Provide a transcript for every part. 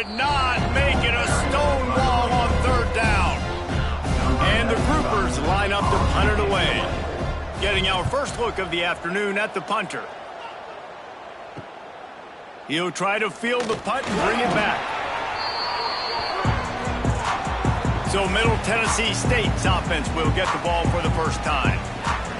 did not make it a stone wall on third down. And the groupers line up to punt it away. Getting our first look of the afternoon at the punter. He'll try to field the punt and bring it back. So Middle Tennessee State's offense will get the ball for the first time.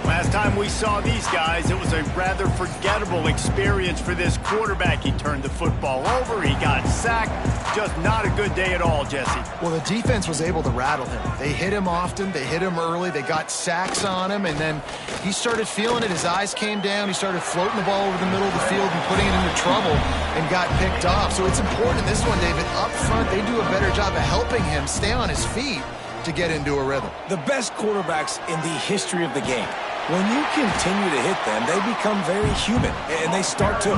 Last time we saw these guys, it was a rather forgettable experience for this quarterback. He turned the football over, he got sacked. Just not a good day at all, Jesse. Well, the defense was able to rattle him. They hit him often, they hit him early, they got sacks on him, and then he started feeling it. His eyes came down, he started floating the ball over the middle of the field and putting it into trouble and got picked off. So it's important, this one, David, up front, they do a better job of helping him stay on his feet to get into a rhythm. The best quarterbacks in the history of the game, when you continue to hit them, they become very human, and they start to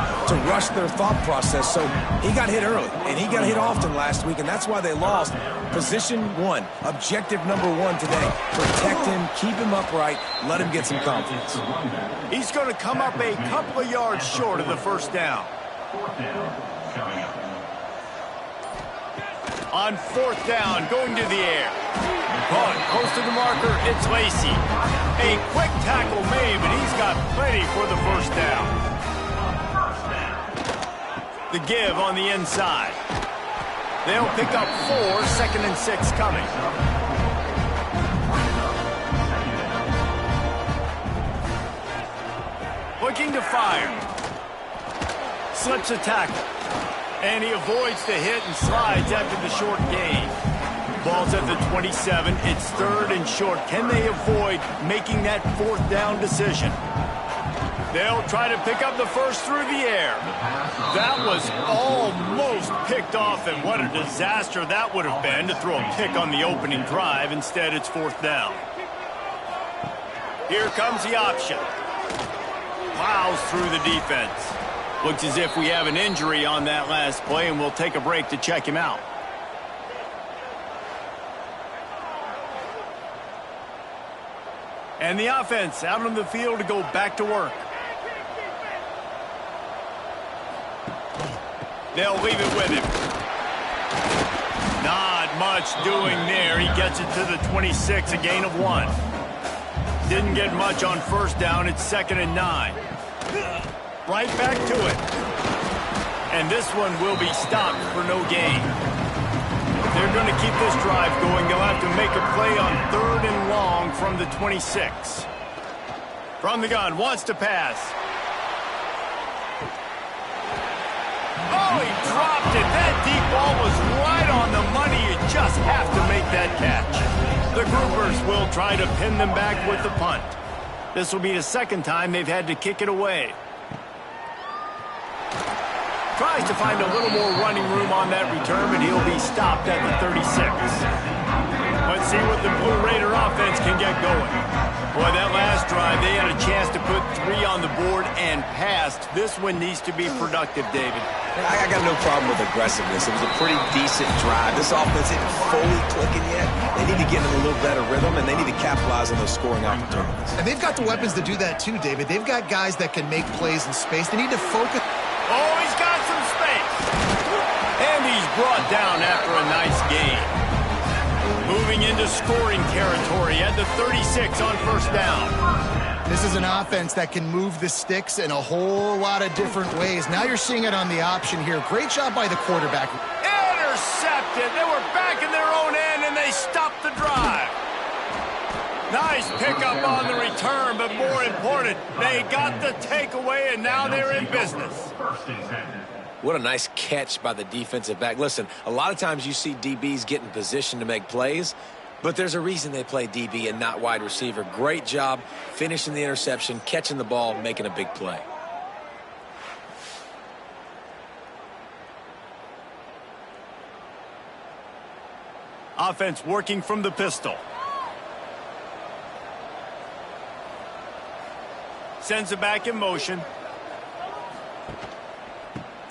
rush their thought process. So he got hit early, and he got hit often last week, and that's why they lost. Position one, objective number one today. Protect him, keep him upright, let him get some confidence. He's going to come up a couple of yards short of the first down. On fourth down, going to the air. Caught close to the marker, it's Lacy. A quick tackle made, but he's got plenty for the first down. The give on the inside. They'll pick up 4, 2nd and 6 coming. Looking to fire. Slips a tackle. And he avoids the hit and slides after the short gain. Ball's at the 27. It's 3rd and short. Can they avoid making that 4th down decision? They'll try to pick up the first through the air. That was almost picked off, and what a disaster that would have been to throw a pick on the opening drive. Instead, it's 4th down. Here comes the option. Plows through the defense. Looks as if we have an injury on that last play, and we'll take a break to check him out. And the offense out on the field to go back to work. They'll leave it with him. Not much doing there. He gets it to the 26, a gain of 1. Didn't get much on first down. It's 2nd and 9. Right back to it. And this one will be stopped for no gain. They're going to keep this drive going. They'll have to make a play on 3rd and long from the 26. From the gun, wants to pass. Oh, he dropped it. That deep ball was right on the money. You just have to make that catch. The groupers will try to pin them back with the punt. This will be the 2nd time they've had to kick it away. Tries to find a little more running room on that return, but he'll be stopped at the 36. Let's see what the Blue Raider offense can get going. Boy, that last drive, they had a chance to put 3 on the board and passed. This one needs to be productive, David. I got no problem with aggressiveness. It was a pretty decent drive. This offense isn't fully clicking yet. They need to get in a little better rhythm, and they need to capitalize on those scoring opportunities. And they've got the weapons to do that too, David. They've got guys that can make plays in space. They need to focus. Oh, he's got some space. And he's brought down after a nice gain. Moving into scoring territory at the 36 on first down. This is an offense that can move the sticks in a whole lot of different ways. Now you're seeing it on the option here. Great job by the quarterback. Intercepted. They were back in their own end, and they stopped the drive. Nice pickup on the return, but more important, they got the takeaway, and now they're in business. What a nice catch by the defensive back. Listen, a lot of times you see DBs get in position to make plays, but there's a reason they play DB and not wide receiver. Great job finishing the interception, catching the ball, making a big play. Offense working from the pistol. Sends it back in motion.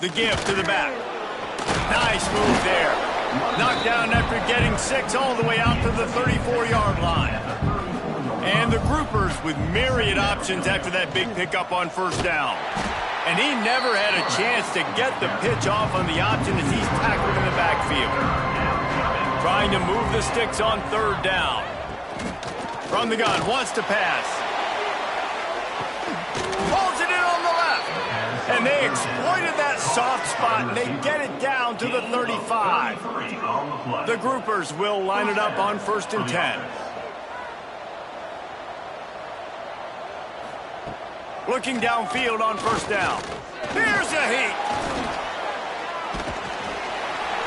The give to the back. Nice move there. Knocked down after getting 6 all the way out to the 34-yard line. And the groupers with myriad options after that big pickup on first down. And he never had a chance to get the pitch off on the option as he's tackled in the backfield. trying to move the sticks on third down. From the gun, wants to pass. Pulls it in on the left. And they exploited that soft spot, and they get it down to the 35. The groupers will line it up on 1st and 10. Looking downfield on 1st down. Here's a heat.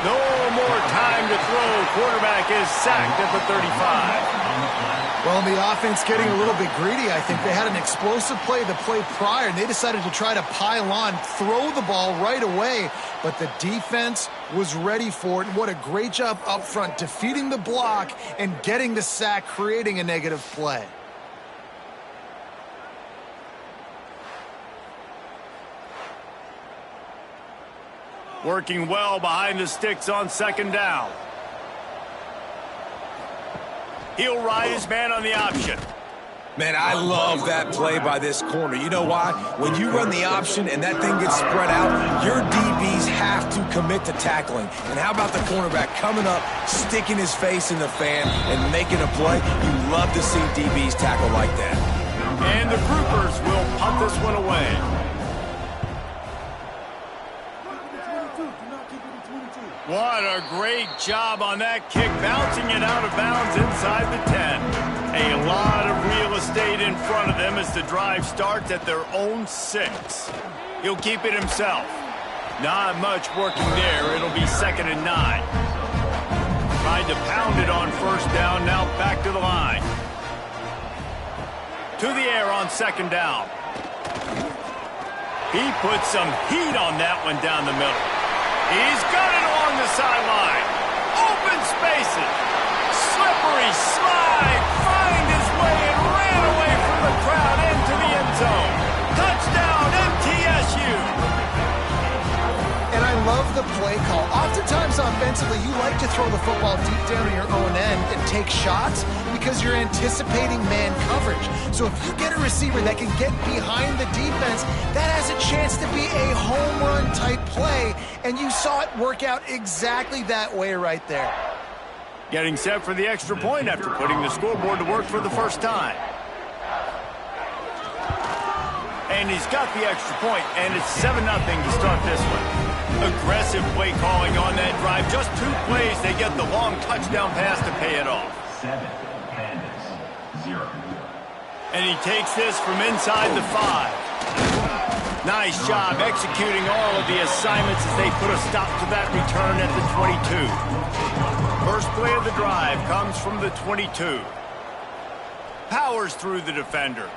No more time to throw. Quarterback is sacked at the 35. Well, the offense getting a little bit greedy, I think. They had an explosive play the play prior, and they decided to try to pile on, throw the ball right away. But the defense was ready for it. What a great job up front, defeating the block and getting the sack, creating a negative play. Working well behind the sticks on 2nd down. He'll ride his man on the option. Man, I love that play by this corner. You know why? When you run the option and that thing gets spread out, your DBs have to commit to tackling. And how about the cornerback coming up, sticking his face in the fan, and making a play? You love to see DBs tackle like that. And the groupers will punt this one away. What a great job on that kick, bouncing it out of bounds inside the 10. A lot of real estate in front of them as the drive starts at their own 6. He'll keep it himself. Not much working there. It'll be 2nd and 9. Tried to pound it on 1st down, now back to the line. To the air on 2nd down. He put some heat on that one down the middle. He's got it along the sideline. Open spaces. Slippery slide. Find his way and ran away from the crowd into the end zone. Touchdown, MTSU. And I love the play call. Oftentimes offensively, you like to throw the football deep down to your own end and take shots because you're anticipating man coverage. So if you get a receiver that can get behind the defense, that has a chance to be a home run type play. And you saw it work out exactly that way right there. Getting set for the extra point after putting the scoreboard to work for the first time. And he's got the extra point, and it's 7-0 to start this one. Aggressive play calling on that drive. Just 2 plays, they get the long touchdown pass to pay it off. 7-0. And he takes this from inside the 5. Nice job executing all of the assignments as they put a stop to that return at the 22. First play of the drive comes from the 22. Powers through the defender.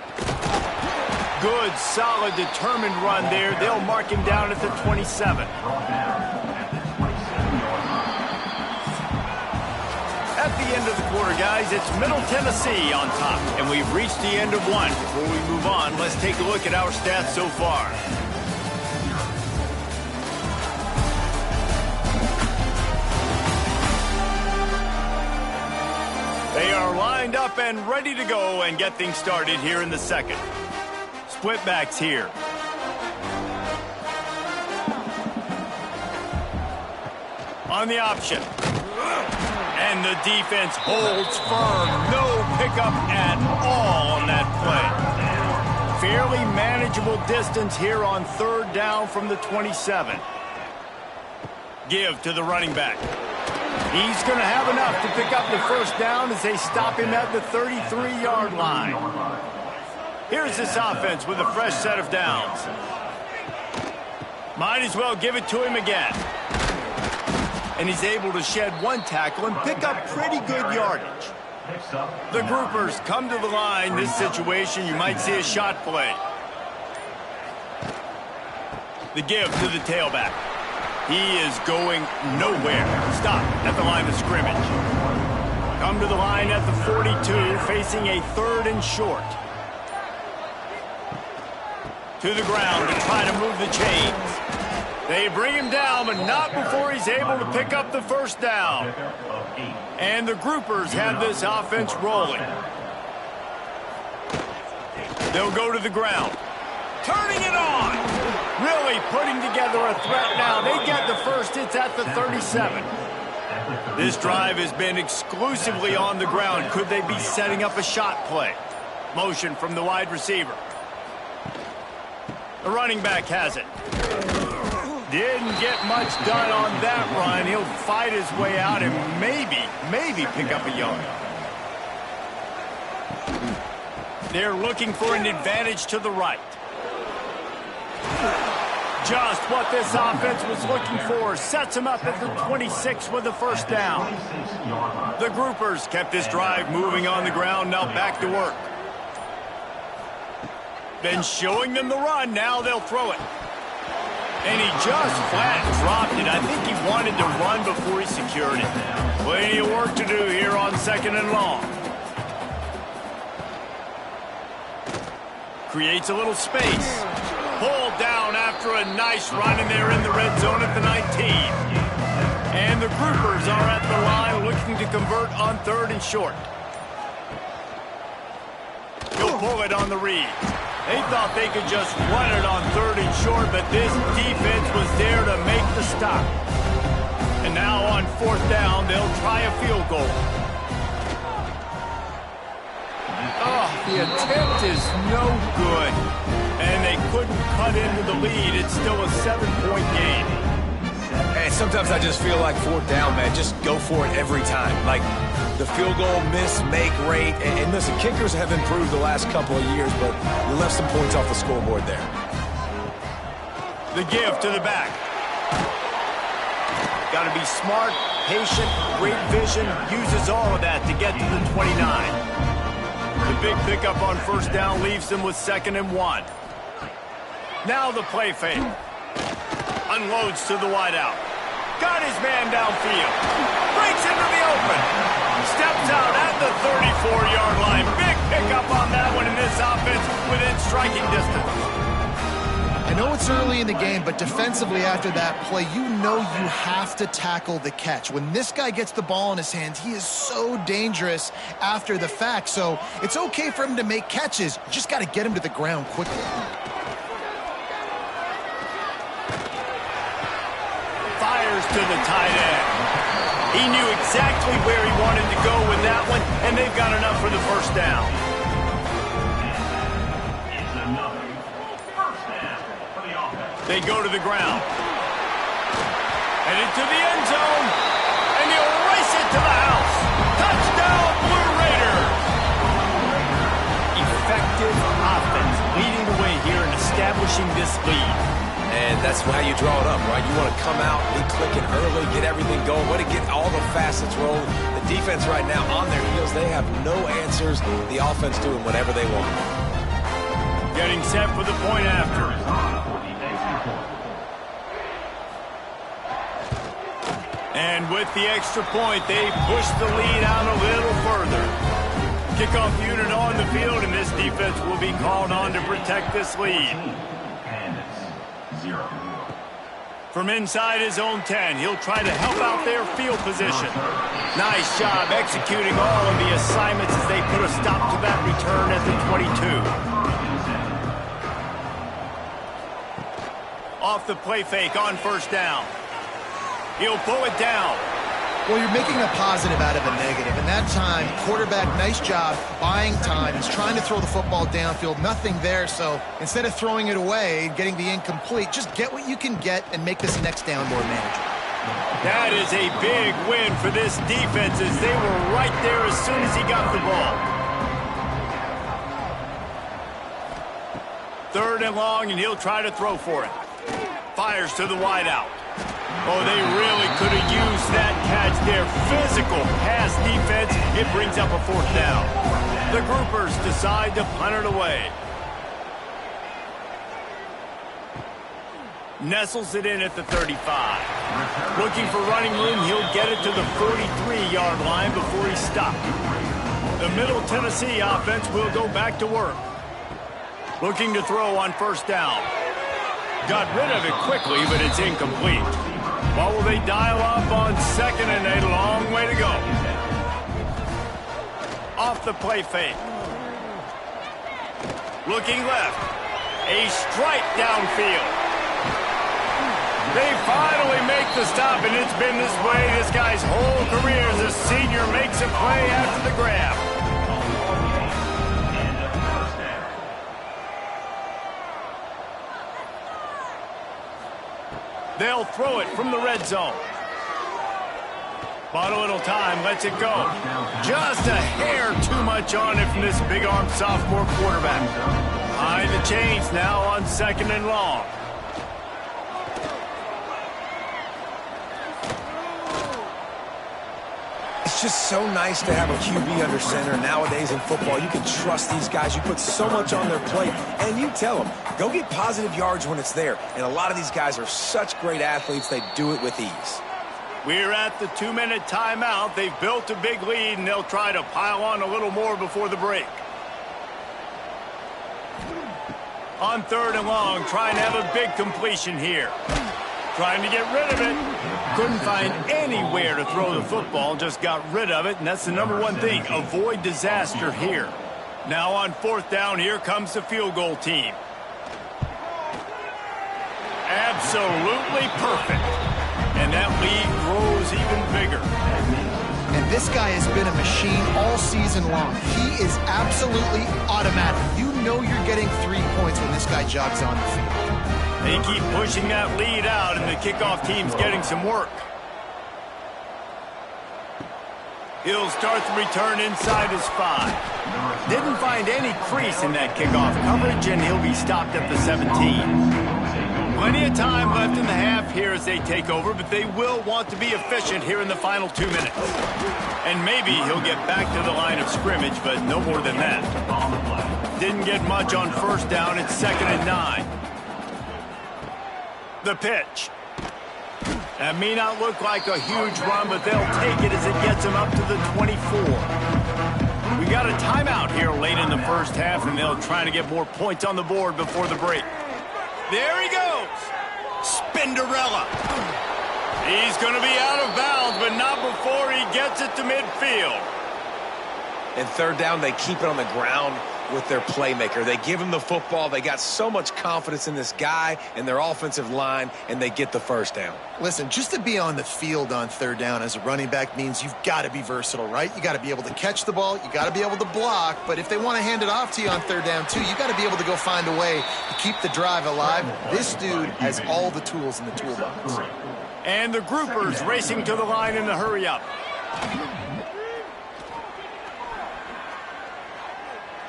Good, solid, determined run there. They'll mark him down at the 27. At the end of the quarter, guys, it's Middle Tennessee on top. And we've reached the end of one. Before we move on, let's take a look at our stats so far. They are lined up and ready to go and get things started here in the second. Split backs here. On the option. And the defense holds firm. No pickup at all on that play. Fairly manageable distance here on 3rd down from the 27. Give to the running back. He's going to have enough to pick up the 1st down as they stop him at the 33-yard line. Here's this offense with a fresh set of downs. Might as well give it to him again. And he's able to shed 1 tackle and pick up pretty good yardage. The groupers come to the line. This situation, you might see a shot play. The give to the tailback. He is going nowhere. Stop at the line of scrimmage. Come to the line at the 42, facing a 3rd and short. To the ground to try to move the chains. They bring him down, but not before he's able to pick up the 1st down. And the groupers have this offense rolling. They'll go to the ground. Turning it on. Really putting together a threat now. They get the 1st. It's at the 37. This drive has been exclusively on the ground. Could they be setting up a shot play? Motion from the wide receiver. The running back has it. Didn't get much done on that run. He'll fight his way out and maybe pick up a yard. They're looking for an advantage to the right. Just what this offense was looking for. Sets him up at the 26 with the first down. The groupers kept this drive moving on the ground. Now back to work. Been showing them the run. Now they'll throw it. And he just flat dropped it. I think he wanted to run before he secured it. Plenty of work to do here on 2nd and long. Creates a little space. Pulled down after a nice run, and they're in the red zone at the 19. And the groupers are at the line looking to convert on 3rd and short. He'll pull it on the read. They thought they could just run it on 3rd and short, but this defense was there to make the stop. And now on 4th down, they'll try a field goal. Oh, the attempt is no good. And they couldn't cut into the lead. It's still a 7-point game. And sometimes I just feel like 4th down, man. Just go for it every time. Like the field goal miss-make rate. And listen, kickers have improved the last couple of years, but you left some points off the scoreboard there. The give to the back. Got to be smart, patient, great vision. Uses all of that to get to the 29. The big pickup on 1st down leaves them with 2nd and 1. Now the play fake. Unloads to the wideout. Got his man downfield. Breaks into the open. Steps out at the 34-yard line. Big pickup on that one in this offense within striking distance. I know it's early in the game, but defensively after that play, you know you have to tackle the catch. When this guy gets the ball in his hands, he is so dangerous after the fact. So it's okay for him to make catches. You just got to get him to the ground quickly. Fires to the tight end. He knew exactly where he wanted to go with that one, and they've got enough for the 1st down. They go to the ground. And into the end zone. And he'll race it to the house. Touchdown, Blue Raiders. Effective offense leading the way here and establishing this lead. And that's how you draw it up, right? You want to come out, be clicking early, get everything going, want to get all the facets rolling. The defense right now on their heels, they have no answers. The offense doing whatever they want. Getting set for the point after. And with the extra point, they push the lead out a little further. Kickoff unit on the field, and this defense will be called on to protect this lead. From inside his own 10, he'll try to help out their field position. Nice job executing all of the assignments as they put a stop to that return at the 22. Off the play fake on 1st down. He'll pull it down. Well, you're making a positive out of a negative. And that time, quarterback, nice job, buying time. He's trying to throw the football downfield. Nothing there, so instead of throwing it away, getting the incomplete, just get what you can get and make this next down more manageable. That is a big win for this defense as they were right there as soon as he got the ball. 3rd and long, and he'll try to throw for it. Fires to the wideout. Oh, they really could have used that catch there. Physical pass defense. It brings up a 4th down. The groupers decide to punt it away. Nestles it in at the 35. Looking for running room, he'll get it to the 43-yard line before he's stopped. The Middle Tennessee offense will go back to work. Looking to throw on 1st down. Got rid of it quickly, but it's incomplete. What will they dial up on 2nd and a long way to go? Off the play fake. Looking left. A strike downfield. They finally make the stop, and it's been this way this guy's whole career as a senior makes a play after the grab. They'll throw it from the red zone. Bought a little time, lets it go. Just a hair too much on it from this big-armed sophomore quarterback. Behind the chains now on 2nd and long. It's just so nice to have a QB under center. Nowadays in football, you can trust these guys. You put so much on their plate, and you tell them, go get positive yards when it's there. And a lot of these guys are such great athletes, they do it with ease. We're at the 2-minute timeout. They've built a big lead, and they'll try to pile on a little more before the break. On 3rd and long, trying to have a big completion here. Trying to get rid of it. Couldn't find anywhere to throw the football, just got rid of it, and that's the #1 thing. Avoid disaster here. Now on 4th down, here comes the field goal team. Absolutely perfect. And that lead grows even bigger. And this guy has been a machine all season long. He is absolutely automatic. You know you're getting 3 points when this guy jogs on the field. They keep pushing that lead out, and the kickoff team's getting some work. He'll start the return inside his 5. Didn't find any crease in that kickoff coverage, and he'll be stopped at the 17. Plenty of time left in the half here as they take over, but they will want to be efficient here in the final 2 minutes. And maybe he'll get back to the line of scrimmage, but no more than that. Didn't get much on 1st down. It's 2nd and 9. The pitch. That may not look like a huge run, but they'll take it as it gets them up to the 24. We got a timeout here late in the 1st half, and they'll try to get more points on the board before the break. There he goes. Spinderella. He's going to be out of bounds, but not before he gets it to midfield. And 3rd down, they keep it on the ground with their playmaker. They give him the football. They got so much confidence in this guy and their offensive line, and they get the 1st down. Listen, just to be on the field on 3rd down as a running back means you've got to be versatile, right? You got to be able to catch the ball. You got to be able to block. But if they want to hand it off to you on 3rd down, too, you got to be able to go find a way to keep the drive alive. This dude has all the tools in the toolbox. And the groupers racing to the line in the hurry-up.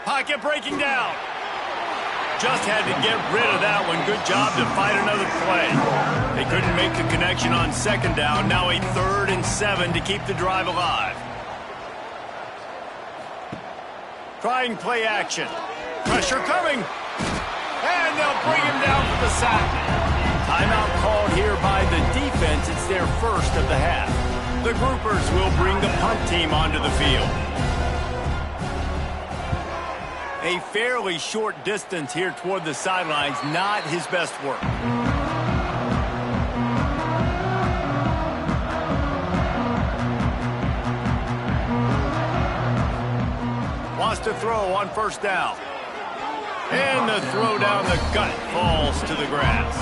Pocket breaking down. Just had to get rid of that one. Good job to fight another play. They couldn't make the connection on 2nd down. Now a 3rd and 7 to keep the drive alive. Trying play action. Pressure coming. And they'll bring him down for the sack. Timeout called here by the defense. It's their 1st of the half. The groupers will bring the punt team onto the field. A fairly short distance here toward the sidelines, not his best work. Wants to throw on 1st down. And the throw down the gut falls to the grass.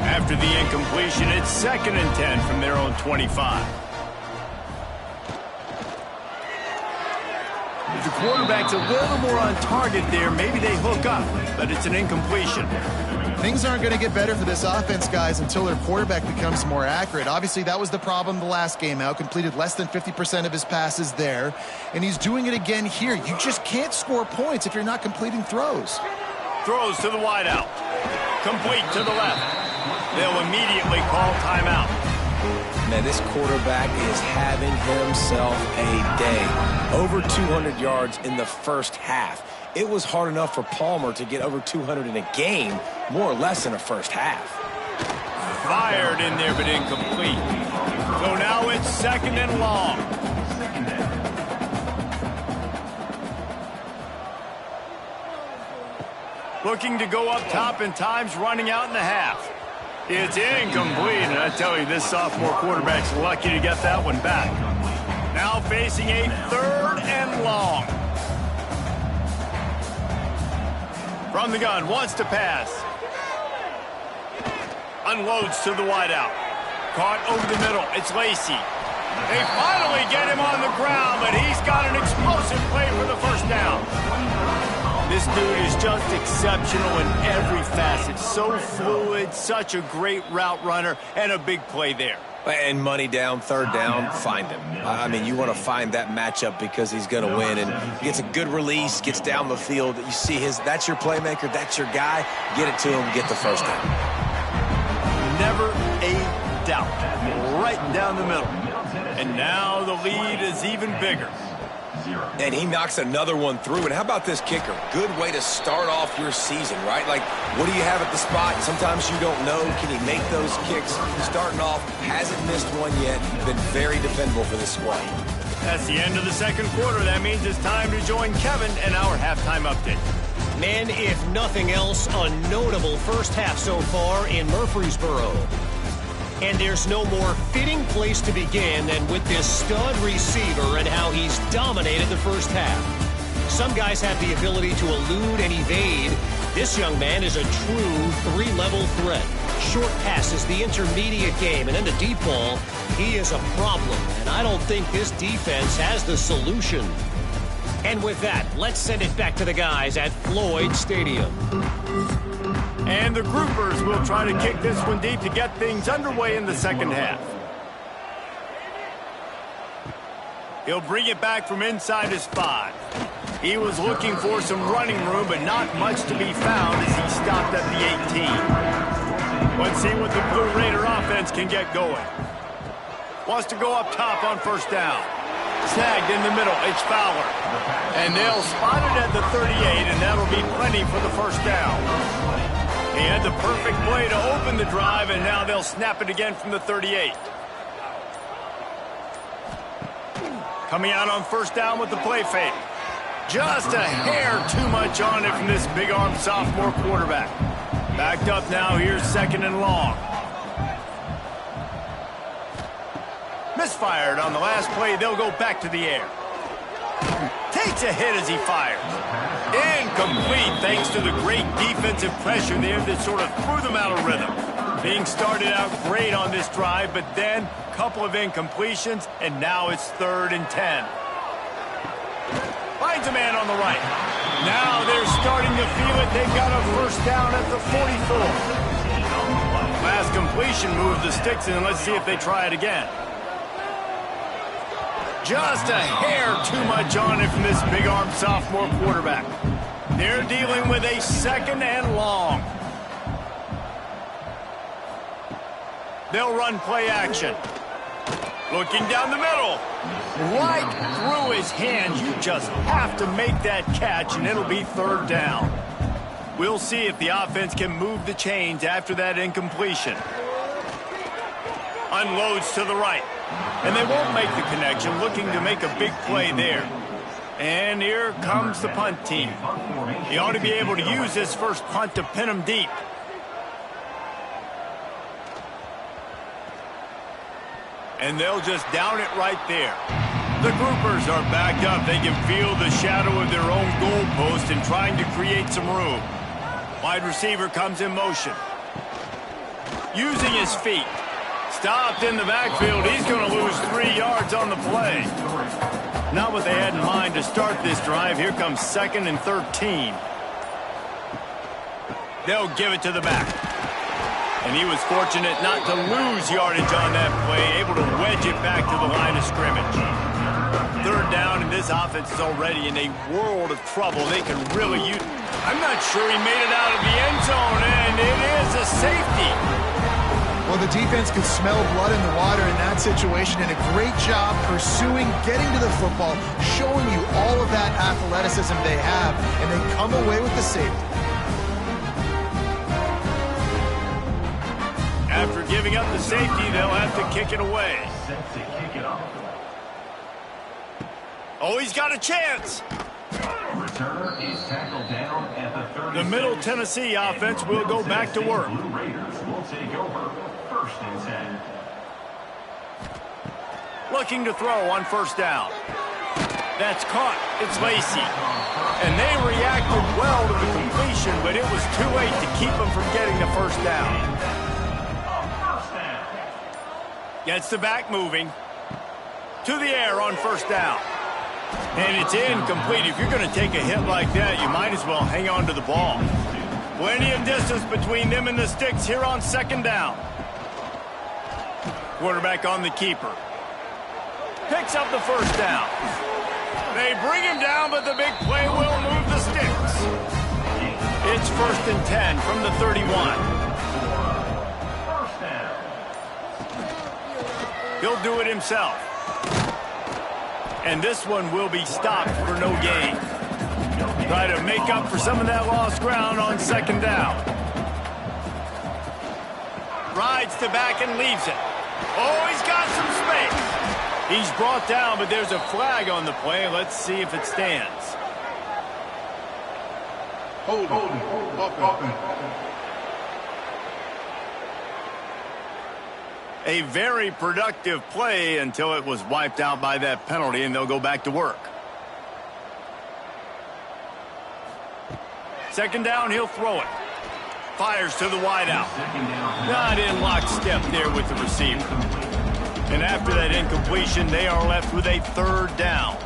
After the incompletion, it's 2nd and 10 from their own 25. If the quarterback's a little more on target there, maybe they hook up, but it's an incompletion. Things aren't going to get better for this offense, guys, until their quarterback becomes more accurate. Obviously, that was the problem the last game out. Completed less than 50% of his passes there, and he's doing it again here. You just can't score points if you're not completing throws. Throws to the wideout. Complete to the left. They'll immediately call timeout. Man, this quarterback is having himself a day. Over 200 yards in the 1st half. It was hard enough for Palmer to get over 200 in a game, more or less in a 1st half. Fired in there, but incomplete. So now it's 2nd and long. Looking to go up top, and time's running out in the half. It's incomplete, and I tell you, this sophomore quarterback's lucky to get that one back. Now facing a 3rd and long. From the gun, wants to pass. Unloads to the wideout. Caught over the middle. It's Lacy. They finally get him on the ground, but he's got an explosive play for the first down. This dude is just exceptional in every facet. So fluid, such a great route runner, and a big play there. And money down, third down, find him. I mean, you want to find that matchup because he's going to win. And gets a good release, gets down the field. You see that's your playmaker, that's your guy. Get it to him, get the first down. Never a doubt. Right down the middle. And now the lead is even bigger. And he knocks another one through. And how about this kicker? Good way to start off your season, right? Like, what do you have at the spot? Sometimes you don't know. Can he make those kicks? Starting off, hasn't missed one yet. Been very dependable for this squad. That's the end of the second quarter. That means it's time to join Kevin and our halftime update. Men, if nothing else, a notable first half so far in Murfreesboro. And there's no more fitting place to begin than with this stud receiver and how he's dominated the first half. Some guys have the ability to elude and evade. This young man is a true three-level threat. Short passes, the intermediate game, and then the deep ball, he is a problem. And I don't think this defense has the solution. And with that, let's send it back to the guys at Floyd Stadium. And the Groupers will try to kick this one deep to get things underway in the second half. He'll bring it back from inside his 5. He was looking for some running room, but not much to be found as he stopped at the 18. Let's see what the Blue Raider offense can get going. Wants to go up top on first down. Snagged in the middle, it's Fowler. And they'll spot it at the 38, and that'll be plenty for the first down. He had the perfect play to open the drive, and now they'll snap it again from the 38. Coming out on first down with the play fake. Just a hair too much on it from this big-armed sophomore quarterback. Backed up now, here's second and long. Misfired on the last play, they'll go back to the air. Takes a hit as he fires. Incomplete thanks to the great defensive pressure there that sort of threw them out of rhythm. Being started out great on this drive, but then a couple of incompletions, and now it's 3rd and 10. Finds a man on the right. Now they're starting to feel it. They've got a first down at the 44. Last completion moved the sticks in. Let's see if they try it again. Just a hair too much on it from this big-armed sophomore quarterback. They're dealing with a second and long. They'll run play action. Looking down the middle. Right through his hands. You just have to make that catch, and it'll be 3rd down. We'll see if the offense can move the chains after that incompletion. Unloads to the right. And they won't make the connection, looking to make a big play there. And here comes the punt team. He ought to be able to use this first punt to pin him deep. And they'll just down it right there. The Groupers are backed up. They can feel the shadow of their own goalpost and trying to create some room. Wide receiver comes in motion. Using his feet. Stopped in the backfield. He's going to lose 3 yards on the play. Not what they had in mind to start this drive. Here comes 2nd and 13. They'll give it to the back. And he was fortunate not to lose yardage on that play, able to wedge it back to the line of scrimmage. 3rd down, and this offense is already in a world of trouble. They can really use... I'm not sure he made it out of the end zone, and it is a safety. Well, the defense could smell blood in the water in that situation, and a great job pursuing, getting to the football, showing you all of that athleticism they have, and they come away with the safety. After giving up the safety, they'll have to kick it away. Oh, he's got a chance. The Middle Tennessee offense will go back to work. Looking to throw on first down. That's caught. It's Lacy. And they reacted well to the completion, but it was too late to keep them from getting the first down. Gets the back moving. To the air on first down. And it's incomplete. If you're going to take a hit like that, you might as well hang on to the ball. Plenty of distance between them and the sticks here on second down. Quarterback on the keeper. Picks up the first down. They bring him down, but the big play will move the sticks. It's 1st and 10 from the 31. He'll do it himself. And this one will be stopped for no gain. Try to make up for some of that lost ground on second down. Rides to back and leaves it. Oh, he's got some space. He's brought down, but there's a flag on the play. Let's see if it stands. Hold on. A very productive play until it was wiped out by that penalty, and they'll go back to work. Second down, he'll throw it. Fires to the wideout. Not in lockstep there with the receiver. And after that incompletion, they are left with a 3rd down.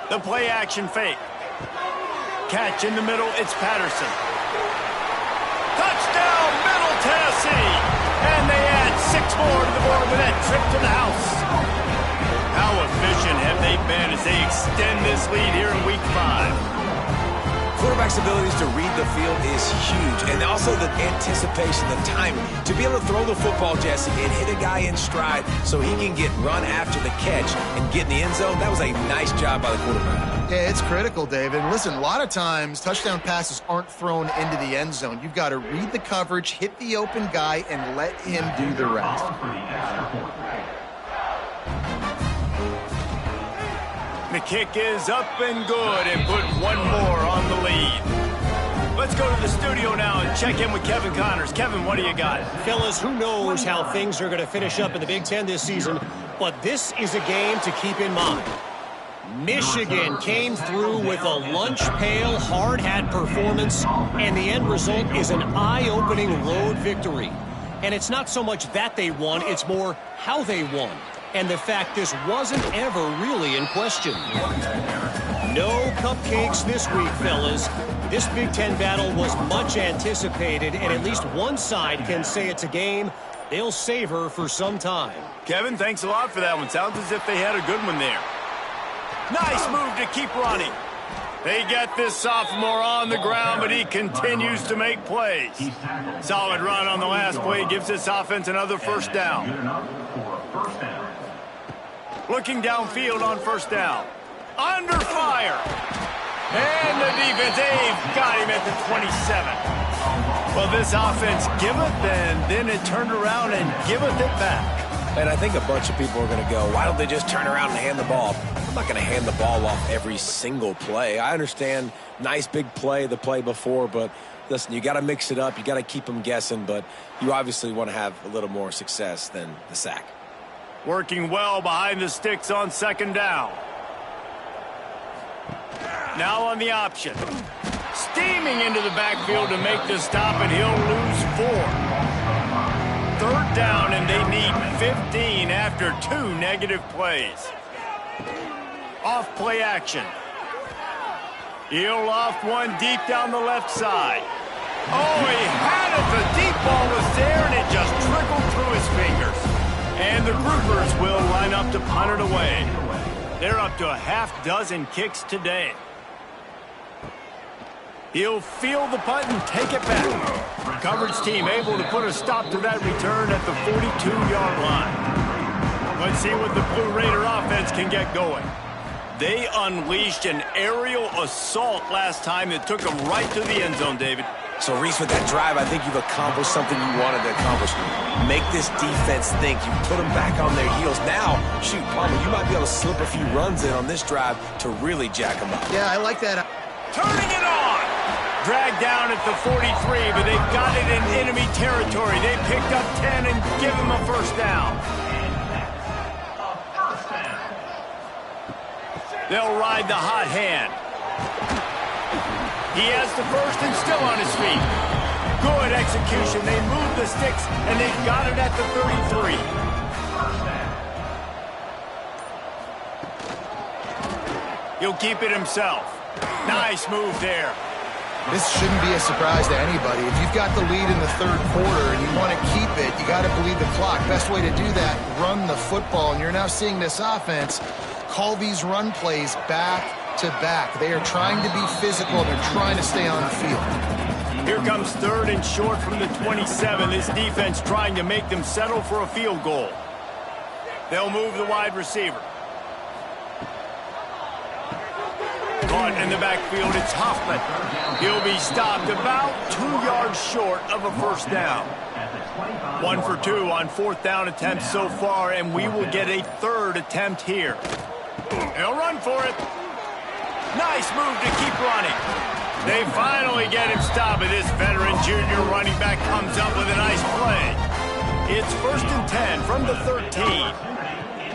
The play action fake. Catch in the middle, it's Patterson. Touchdown, Middle Tennessee! And they add 6 more to the board with that trip to the house. How efficient have they been as they extend this lead here in Week 5? Quarterback's abilities to read the field is huge, and also the anticipation, the timing. To be able to throw the football, Jesse, and hit a guy in stride so he can get run after the catch and get in the end zone, that was a nice job by the quarterback. Yeah, it's critical, David. Listen, a lot of times touchdown passes aren't thrown into the end zone. You've got to read the coverage, hit the open guy, and let him do the rest. The kick is up and good and put one more on the lead. Let's go to the studio now and check in with Kevin Connors. Kevin, what do you got? Fellas, who knows how things are going to finish up in the Big Ten this season, but this is a game to keep in mind. Michigan came through with a lunch pail, hard hat performance, and the end result is an eye-opening road victory. And it's not so much that they won, it's more how they won. And the fact this wasn't ever really in question. No cupcakes this week, fellas. This Big Ten battle was much anticipated, and at least one side can say it's a game they'll savor for some time. Kevin, thanks a lot for that one. Sounds as if they had a good one there. Nice move to keep running. They get this sophomore on the ground, but he continues to make plays. Solid run on the last play gives this offense another first down. Looking downfield on first down. Under fire. And the defense, they've got him at the 27. Well, this offense giveth then it turned around and giveth it back. And I think a bunch of people are going to go, why don't they just turn around and hand the ball? I'm not going to hand the ball off every single play. I understand nice big play, the play before, but listen, you got to mix it up. You got to keep them guessing, but you obviously want to have a little more success than the sack. Working well behind the sticks on second down. Now on the option. Steaming into the backfield to make the stop, and he'll lose 4. 3rd down, and they need 15 after 2 negative plays. Off play action. He'll loft one deep down the left side. Oh, he had it. The deep ball was there, and it just trickled through his fingers. And the Groupers will line up to punt it away. They're up to a half-dozen kicks today. He'll field the punt and take it back. Coverage team able to put a stop to that return at the 42-yard line. Let's see what the Blue Raider offense can get going. They unleashed an aerial assault last time that took them right to the end zone, David. So, Reese, with that drive, I think you've accomplished something you wanted to accomplish. Make this defense think. You put them back on their heels. Now, shoot, Palmer, you might be able to slip a few runs in on this drive to really jack them up. Yeah, I like that. Turning it on! Dragged down at the 43, but they've got it in enemy territory. They picked up 10 and give him a first down. They'll ride the hot hand. He has the first and still on his feet. Good execution. They move the sticks, and they've got it at the 33. He'll keep it himself. Nice move there. This shouldn't be a surprise to anybody. If you've got the lead in the third quarter and you want to keep it, you got to bleed the clock. Best way to do that, run the football. And you're now seeing this offense call these run plays back to back. They are trying to be physical, and they're trying to stay on the field. Here comes 3rd and short from the 27. This defense trying to make them settle for a field goal. They'll move the wide receiver. Caught in the backfield, it's Hoffman. He'll be stopped about 2 yards short of a first down. 1 for 2 on 4th down attempts so far, and we will get a 3rd attempt here. He'll run for it. Nice move to keep running. They finally get him stopped, and this veteran junior running back comes up with a nice play. It's 1st and 10 from the 13.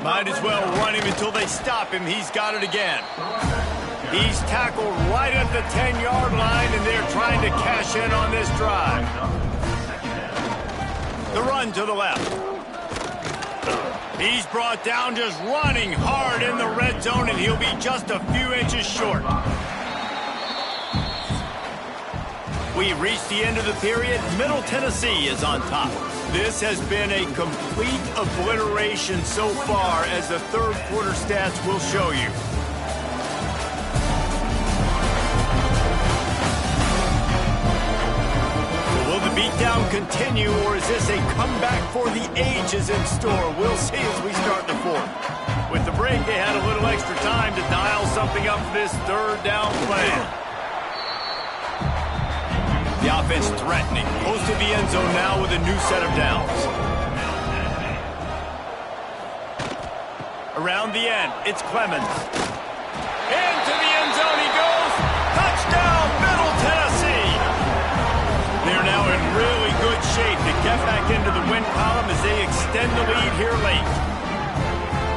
Might as well run him until they stop him. He's got it again. He's tackled right at the 10-yard line, and they're trying to cash in on this drive. The run to the left. He's brought down just running hard in the red zone, and he'll be just a few inches short. We've reached the end of the period. Middle Tennessee is on top. This has been a complete obliteration so far, as the third quarter stats will show you. Will the beatdown continue, or is this a comeback for the ages in store? We'll see as we start the fourth. With the break, they had a little extra time to dial something up for this 3rd down play. The offense threatening. Close to the end zone now with a new set of downs. Around the end, it's Clemens. Into the end zone he goes. Touchdown, Middle Tennessee. They're now in really good shape to get back into the win column as they extend the lead here late.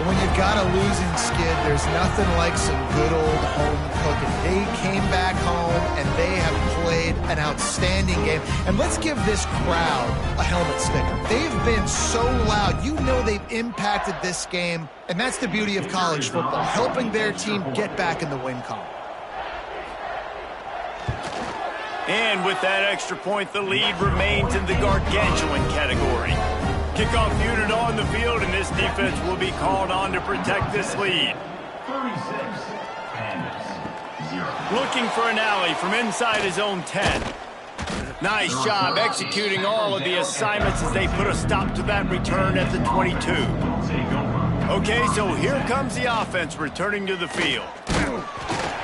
When you've got a losing skid, there's nothing like some good old home cooking. They came back home, and they have played an outstanding game. And let's give this crowd a helmet sticker. They've been so loud. You know they've impacted this game, and that's the beauty of college football, helping their team get back in the win column. And with that extra point, the lead remains in the gargantuan category. Kickoff unit on the field, and this defense will be called on to protect this lead. 36-0. Looking for an alley from inside his own 10. Nice job executing all of the assignments as they put a stop to that return at the 22. Okay, so here comes the offense returning to the field.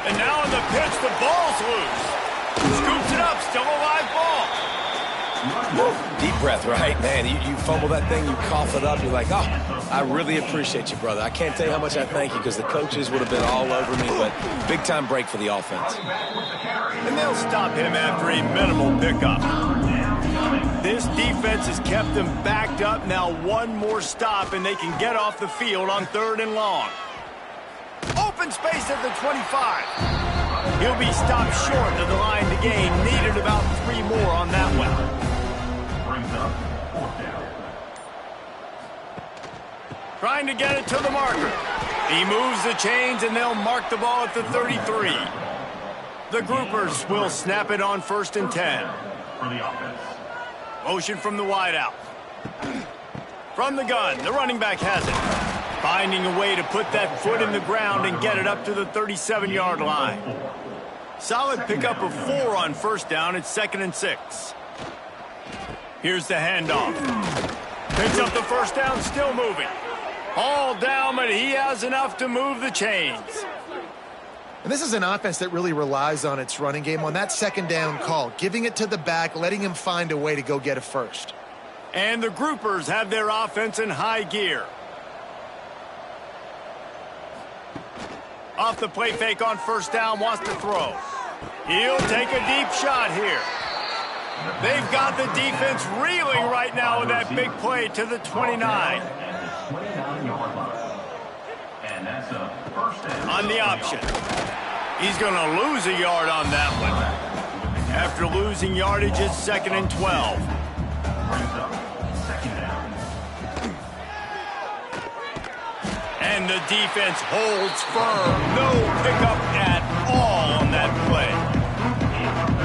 And now on the pitch, the ball's loose. Scoops it up, still a live ball. Deep breath, right? Man, you fumble that thing, you cough it up, you're like, oh, I really appreciate you, brother. I can't tell you how much I thank you, because the coaches would have been all over me, but big-time break for the offense. And they'll stop him after a minimal pickup. This defense has kept them backed up. Now one more stop, and they can get off the field on 3rd and long. Open space at the 25. He'll be stopped short of the line to gain. Needed about 3 more on that one. Trying to get it to the marker. He moves the chains, and they'll mark the ball at the 33. The groupers will snap it on 1st and 10. Motion from the wideout. From the gun, the running back has it. Finding a way to put that foot in the ground and get it up to the 37-yard line. Solid pickup of 4 on 1st down. It's 2nd and 6. Here's the handoff. Picks up the 1st down, still moving. All down, but he has enough to move the chains. And this is an offense that really relies on its running game on that 2nd down call, giving it to the back, letting him find a way to go get a first. And the groupers have their offense in high gear. Off the play fake on 1st down, wants to throw. He'll take a deep shot here. They've got the defense reeling right now with that big play to the 29. On the option. He's going to lose a yard on that one. After losing yardage, it's 2nd and 12. And the defense holds firm. No pickup at all on that play.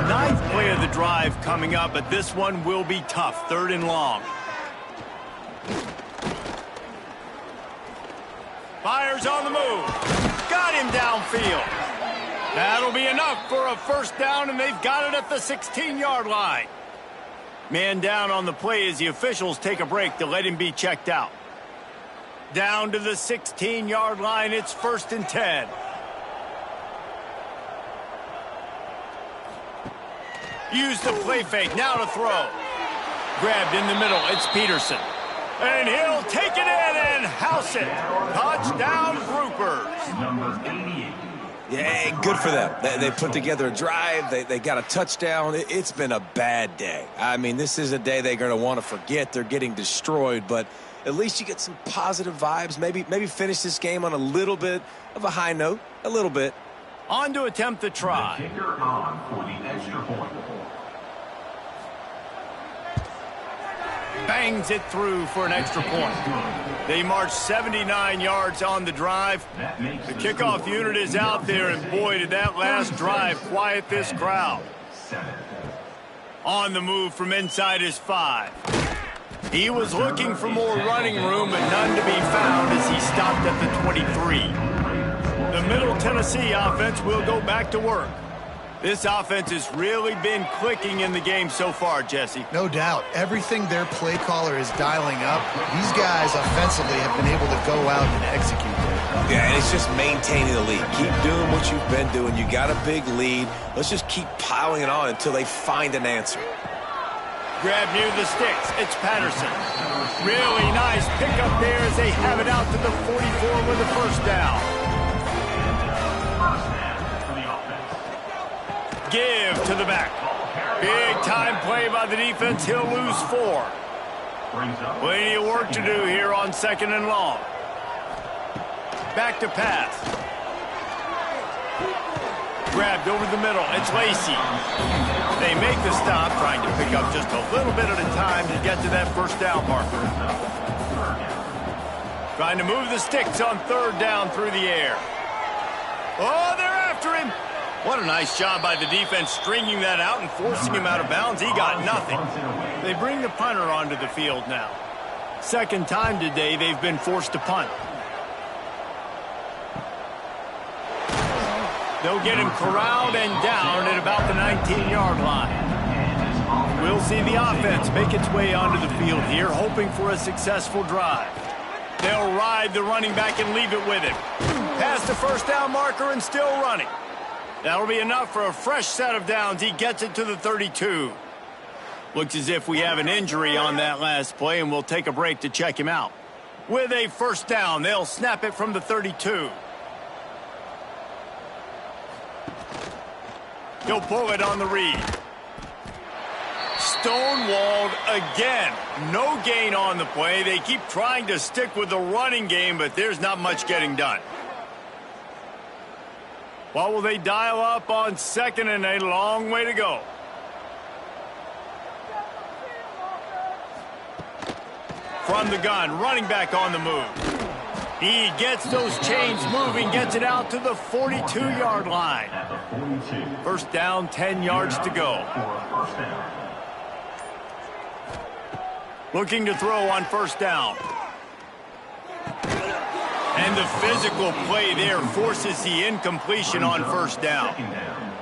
9th play of the drive coming up, but this one will be tough. 3rd and long. Fires on the move. Got him downfield. That'll be enough for a first down, and they've got it at the 16-yard line. Man down on the play as the officials take a break to let him be checked out. Down to the 16-yard line, it's 1st and 10. Use the play fake, now to throw. Grabbed in the middle, it's Peterson. And he'll take it in and house it. Touchdown, Groupers. Number 88. Yeah, good for them. They put together a drive. They got a touchdown. It's been a bad day. I mean, this is a day they're going to want to forget. They're getting destroyed, but at least you get some positive vibes. Maybe finish this game on a little bit of a high note. A little bit. On to attempt the try. The kicker on for the extra point. Bangs it through for an extra point. They march 79 yards on the drive. The kickoff unit is out there, and boy, did that last drive quiet this crowd. On the move from inside his 5. He was looking for more running room, but none to be found as he stopped at the 23. The Middle Tennessee offense will go back to work. This offense has really been clicking in the game so far, Jesse. No doubt. Everything their play caller is dialing up, these guys offensively have been able to go out and execute there. Yeah, and it's just maintaining the lead. Keep doing what you've been doing. You got a big lead. Let's just keep piling it on until they find an answer. Grab near the sticks. It's Patterson. Really nice pickup there as they have it out to the 44 with a first down. Give to the back. Big time play by the defense. He'll lose 4. Plenty of work to do here on 2nd and long. Back to pass. Grabbed over the middle. It's Lacy. They make the stop, trying to pick up just a little bit at a time to get to that first down marker. Trying to move the sticks on 3rd down through the air. Oh, they're after him. What a nice job by the defense stringing that out and forcing him out of bounds. He got nothing. They bring the punter onto the field now. 2nd time today they've been forced to punt. They'll get him corralled and down at about the 19-yard line. We'll see the offense make its way onto the field here, hoping for a successful drive. They'll ride the running back and leave it with him. Past the first down marker and still running. That'll be enough for a fresh set of downs. He gets it to the 32. Looks as if we have an injury on that last play, and we'll take a break to check him out. With a first down, they'll snap it from the 32. He'll pull it on the read. Stonewalled again. No gain on the play. They keep trying to stick with the running game, but there's not much getting done. What will they dial up on 2nd and a long way to go? From the gun, running back on the move. He gets those chains moving, gets it out to the 42-yard line. First down, 10 yards to go. Looking to throw on first down. And the physical play there forces the incompletion on first down.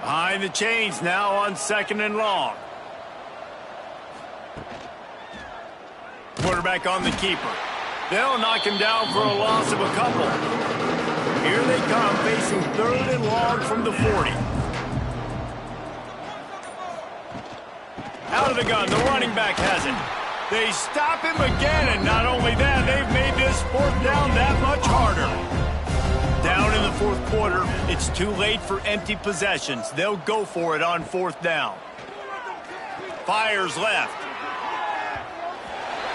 Behind the chains now on 2nd and long. Quarterback on the keeper. They'll knock him down for a loss of a couple. Here they come, facing 3rd and long from the 40. Out of the gun, the running back has it. They stop him again, and not only that, they've made this 4th down that much harder. Down in the 4th quarter, it's too late for empty possessions. They'll go for it on 4th down. Fires left.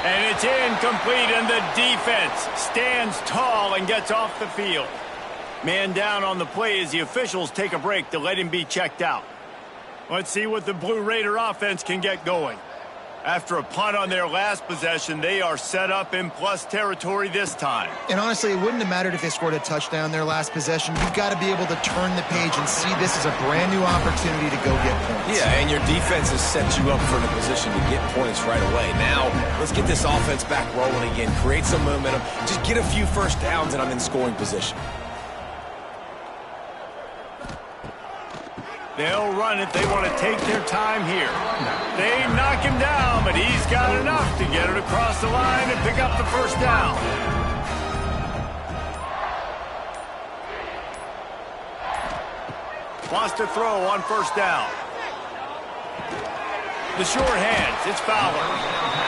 And it's incomplete, and the defense stands tall and gets off the field. Man down on the play as the officials take a break to let him be checked out. Let's see what the Blue Raider offense can get going. After a punt on their last possession, they are set up in plus territory this time. And honestly, it wouldn't have mattered if they scored a touchdown their last possession. You've got to be able to turn the page and see this as a brand new opportunity to go get points. Yeah, and your defense has set you up for the position to get points right away. Now, let's get this offense back rolling again, create some momentum, just get a few first downs, and I'm in scoring position. They'll run it. They want to take their time here. They knock him down, but he's got enough to get it across the line and pick up the first down. Wants to throw on first down. The short hands. It's Fowler.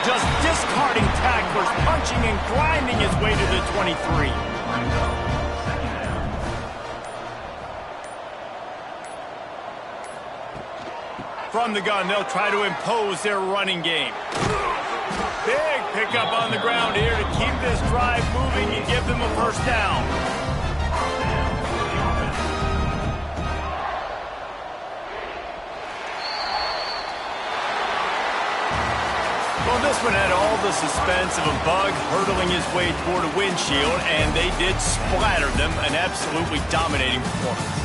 Just discarding tacklers, punching and grinding his way to the 23. From the gun, they'll try to impose their running game. Big pickup on the ground here to keep this drive moving and give them a first down. Well, this one had all the suspense of a bug hurtling his way toward a windshield, and they did splatter them, an absolutely dominating performance.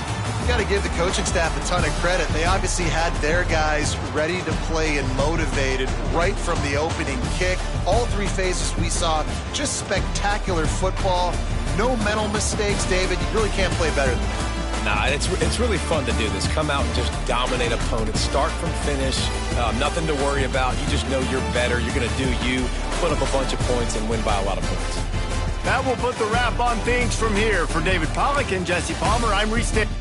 Got to give the coaching staff a ton of credit. They obviously had their guys ready to play and motivated right from the opening kick. All three phases we saw, just spectacular football. No mental mistakes, David. You really can't play better than that. Nah, it's really fun to do this. Come out and just dominate opponents. Start from finish. Nothing to worry about. You just know you're better. You're going to do you, put up a bunch of points, and win by a lot of points. That will put the wrap on things from here. For David Pollack and Jesse Palmer, I'm Reese Davis.